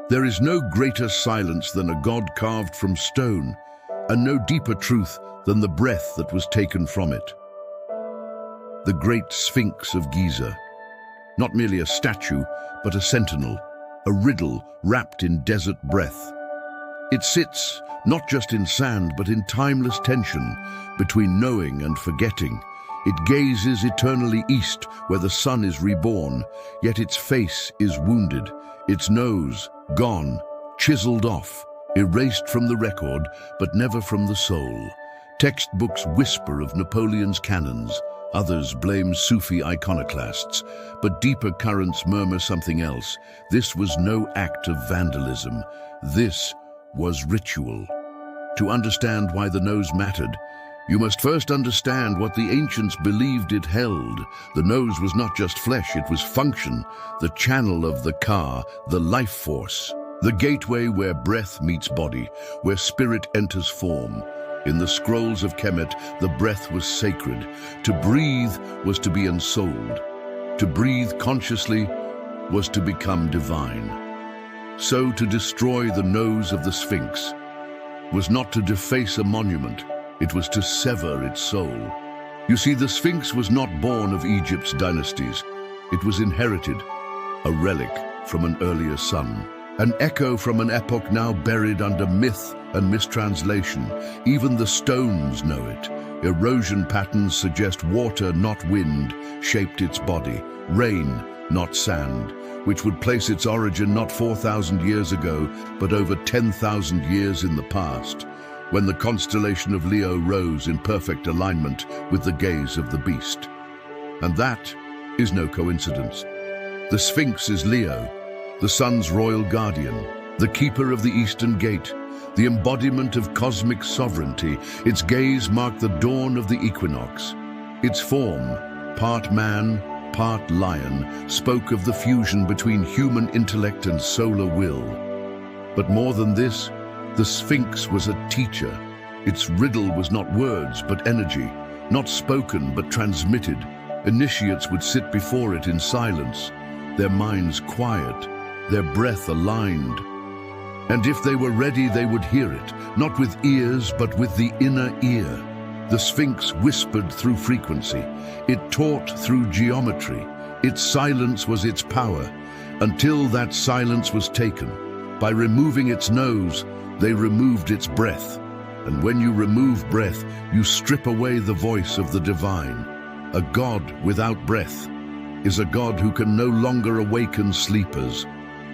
There is no greater silence than a God carved from stone, and no deeper truth than the breath that was taken from it. The great Sphinx of Giza, not merely a statue, but a sentinel, a riddle wrapped in desert breath. It sits not just in sand, but in timeless tension between knowing and forgetting. It gazes eternally east, where the sun is reborn, yet its face is wounded, its nose gone, chiseled off, erased from the record, but never from the soul. Textbooks whisper of Napoleon's cannons, others blame Sufi iconoclasts, but deeper currents murmur something else. This was no act of vandalism. This was ritual. To understand why the nose mattered, you must first understand what the ancients believed it held. The nose was not just flesh, it was function, the channel of the ka, the life force, the gateway where breath meets body, where spirit enters form. In the scrolls of Kemet, the breath was sacred. To breathe was to be ensouled. To breathe consciously was to become divine. So to destroy the nose of the Sphinx was not to deface a monument, it was to sever its soul. You see, the Sphinx was not born of Egypt's dynasties. It was inherited, a relic from an earlier sun, an echo from an epoch now buried under myth and mistranslation. Even the stones know it. Erosion patterns suggest water, not wind, shaped its body, rain, not sand, which would place its origin not 4,000 years ago, but over 10,000 years in the past, when the constellation of Leo rose in perfect alignment with the gaze of the beast. And that is no coincidence. The Sphinx is Leo, the sun's royal guardian, the keeper of the Eastern Gate, the embodiment of cosmic sovereignty. Its gaze marked the dawn of the equinox. Its form, part man, part lion, spoke of the fusion between human intellect and solar will. But more than this, the Sphinx was a teacher. Its riddle was not words, but energy, not spoken, but transmitted. Initiates would sit before it in silence, their minds quiet, their breath aligned. And if they were ready, they would hear it, not with ears, but with the inner ear. The Sphinx whispered through frequency. It taught through geometry. Its silence was its power, until that silence was taken. By removing its nose, they removed its breath. And when you remove breath, you strip away the voice of the divine. A God without breath is a God who can no longer awaken sleepers.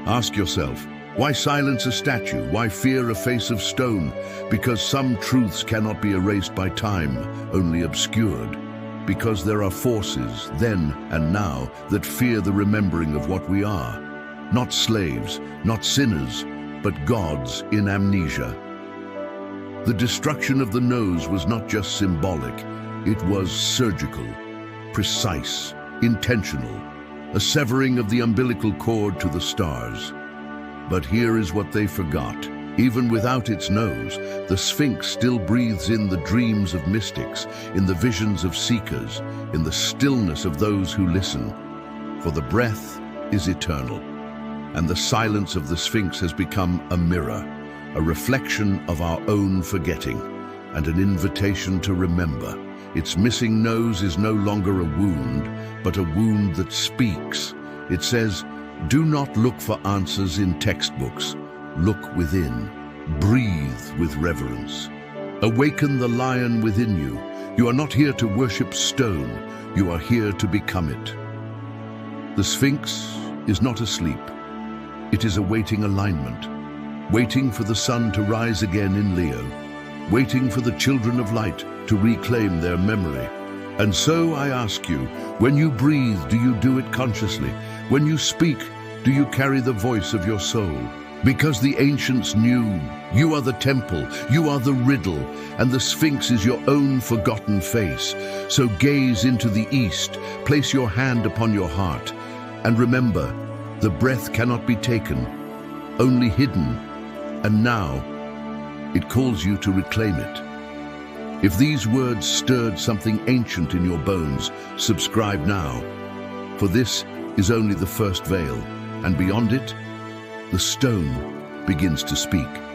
Ask yourself, why silence a statue? Why fear a face of stone? Because some truths cannot be erased by time, only obscured. Because there are forces, then and now, that fear the remembering of what we are. Not slaves, not sinners, but gods in amnesia. The destruction of the nose was not just symbolic, it was surgical, precise, intentional, a severing of the umbilical cord to the stars. But here is what they forgot. Even without its nose, the Sphinx still breathes in the dreams of mystics, in the visions of seekers, in the stillness of those who listen. For the breath is eternal, and the silence of the Sphinx has become a mirror, a reflection of our own forgetting, and an invitation to remember. Its missing nose is no longer a wound, but a wound that speaks. It says, do not look for answers in textbooks. Look within. Breathe with reverence. Awaken the lion within you. You are not here to worship stone. You are here to become it. The Sphinx is not asleep. It is awaiting alignment, waiting for the sun to rise again in Leo, waiting for the children of light to reclaim their memory. And so I ask you, when you breathe, do you do it consciously? When you speak, do you carry the voice of your soul? Because the ancients knew, you are the temple, you are the riddle, and the Sphinx is your own forgotten face. So gaze into the east, place your hand upon your heart, and remember, the breath cannot be taken, only hidden, and now it calls you to reclaim it. If these words stirred something ancient in your bones, subscribe now, for this is only the first veil, and beyond it, the stone begins to speak.